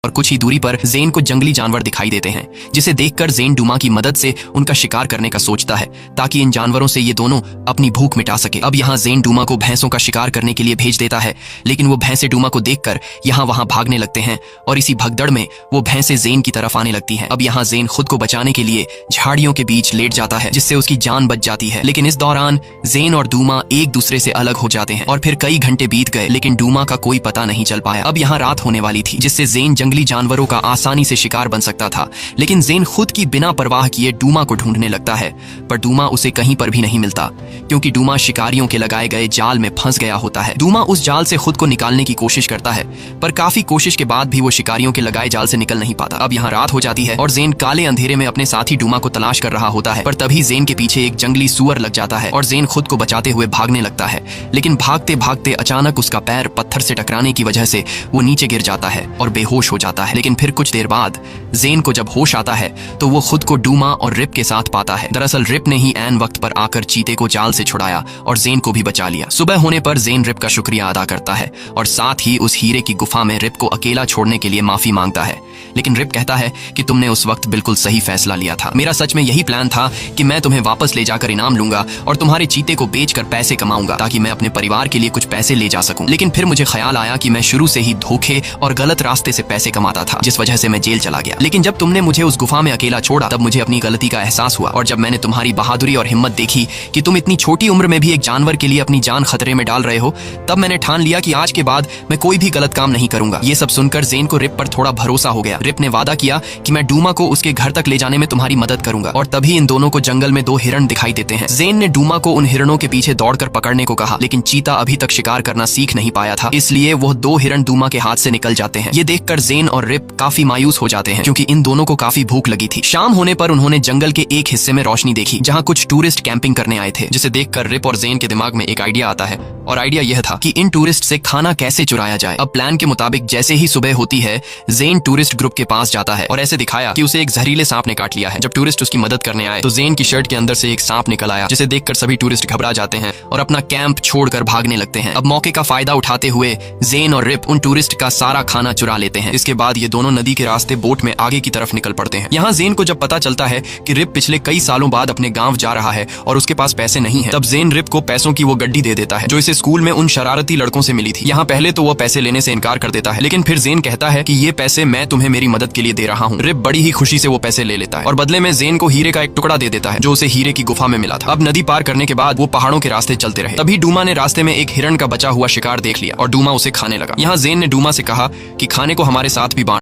और कुछ ही दूरी पर जेन को जंगली जानवर दिखाई देते हैं, जिसे देखकर जेन डूमा की मदद से उनका शिकार करने का सोचता है ताकि इन जानवरों से ये दोनों अपनी भूख मिटा सके। अब यहाँ जेन डूमा को भैंसों का शिकार करने के लिए भेज देता है, लेकिन वो भैंसे डूमा को देखकर यहाँ वहाँ भागने लगते हैं और इसी भगदड़ में वो भैंसे जेन की तरफ आने लगती हैं। अब यहाँ जेन खुद को बचाने के लिए झाड़ियों के बीच लेट जाता है, जिससे उसकी जान बच जाती है। लेकिन इस दौरान जेन और डूमा एक दूसरे से अलग हो जाते हैं और फिर कई घंटे बीत गए, लेकिन डूमा का कोई पता नहीं चल पाया। अब यहाँ रात होने वाली थी, जिससे जेन जंगली जानवरों का आसानी से शिकार बन सकता था। लेकिन जेन खुद की बिना परवाह किए डूमा को ढूंढने लगता है, पर डूमा उसे कहीं पर भी नहीं मिलता, क्योंकि डूमा शिकारियों के लगाए गए जाल में फंस गया होता है। डूमा उस जाल से खुद को निकालने की कोशिश करता है, पर काफी कोशिश के बाद भी वो शिकारियों के लगाए जाल से निकल नहीं पाता। अब यहाँ रात हो जाती है और जेन काले अंधेरे में अपने साथी डूमा को तलाश कर रहा होता है, पर तभी जेन के पीछे एक जंगली सुअर लग जाता है और जेन खुद को बचाते हुए भागने लगता है। लेकिन भागते भागते अचानक उसका पैर पत्थर से टकराने की वजह से वो नीचे गिर जाता है और बेहोश हो जाता है। लेकिन फिर कुछ देर बाद जेन को जब होश आता है तो वो खुद को डूमा और रिप के साथ पाता है। दरअसल रिप ने ही ऐन वक्त पर आकर चीते को जाल से छुड़ाया और जेन को भी बचा लिया। सुबह होने पर जेन रिप का शुक्रिया अदा करता है और साथ ही उस हीरे की गुफा में रिप को अकेला छोड़ने के लिए माफी मांगता है। लेकिन रिप कहता है कि तुमने उस वक्त बिल्कुल सही फैसला लिया था। मेरा सच में यही प्लान था कि मैं तुम्हें वापस ले जाकर इनाम लूंगा और तुम्हारे चीते को बेचकर पैसे कमाऊंगा ताकि मैं अपने परिवार के लिए कुछ पैसे ले जा सकूं। लेकिन फिर मुझे ख्याल आया कि मैं शुरू से ही धोखे और गलत रास्ते से पैसे कमाता था, जिस वजह से मैं जेल चला गया। लेकिन जब तुमने मुझे उस गुफा में अकेला छोड़ा तब मुझे अपनी गलती का एहसास हुआ, और जब मैंने तुम्हारी बहादुरी और हिम्मत देखी कि तुम इतनी छोटी उम्र में भी एक जानवर के लिए अपनी जान खतरे में डाल रहे हो, तब मैंने ठान लिया कि आज के बाद मैं कोई भी गलत काम नहीं करूंगा। ये सब सुनकर जेन को रिप पर थोड़ा भरोसा हो गया। रिप ने वादा किया कि मैं डूमा को उसके घर तक ले जाने में तुम्हारी मदद करूंगा। और तभी इन दोनों को जंगल में दो हिरण दिखाई देते हैं। जेन ने डूमा को उन हिरणों के पीछे दौड़कर पकड़ने को कहा, लेकिन चीता अभी तक शिकार करना सीख नहीं पाया था, इसलिए वो दो हिरण डूमा के हाथ से निकल जाते हैं। ये देखकर जेन और रिप काफी मायूस हो जाते हैं, क्योंकि इन दोनों को काफी भूख लगी थी। शाम होने पर उन्होंने जंगल के एक हिस्से में रोशनी देखी जहाँ कुछ टूरिस्ट कैंपिंग करने आए थे, जिसे देखकर रिप और जेन के दिमाग में एक आइडिया आता है, और आइडिया यह था कि इन टूरिस्ट से खाना कैसे चुराया जाए। अब प्लान के मुताबिक जैसे ही सुबह होती है, जेन टूरिस्ट ग्रुप के पास जाता है और ऐसे दिखाया कि उसे एक जहरीले सांप ने काट लिया है। जब टूरिस्ट उसकी मदद करने आए तो जेन की शर्ट के अंदर से एक सांप निकल आया, जिसे देखकर सभी टूरिस्ट घबरा जाते हैं और अपना कैंप छोड़कर भागने लगते हैं। अब मौके का फायदा उठाते हुए जेन और रिप उन टूरिस्ट का सारा खाना चुरा लेते हैं। इसके बाद ये दोनों नदी के रास्ते बोट में आगे की तरफ निकल पड़ते हैं। यहाँ जेन को जब पता चलता है कि रिप पिछले कई सालों बाद अपने गांव जा रहा है और उसके पास पैसे नहीं है, तब जेन रिप को पैसों की वो गड्डी दे देता है जो इसे स्कूल में उन शरारती लड़कों से मिली थी। यहाँ पहले तो वो पैसे लेने से इनकार कर देता है, लेकिन फिर जेन कहता है कि ये पैसे मैं तुम्हें मेरी मदद के लिए दे रहा हूँ। रिप बड़ी ही खुशी से वो पैसे ले लेता है और बदले में जेन को हीरे का एक टुकड़ा दे देता है जो उसे हीरे की गुफा में मिला था। अब नदी पार करने के बाद वो पहाड़ों के रास्ते चलते रहे। तभी डूमा ने रास्ते में एक हिरण का बचा हुआ शिकार देख लिया और डूमा उसे खाने लगा। यहाँ जेन ने डूमा से कहा कि खाने को हमारे साथ भी बांट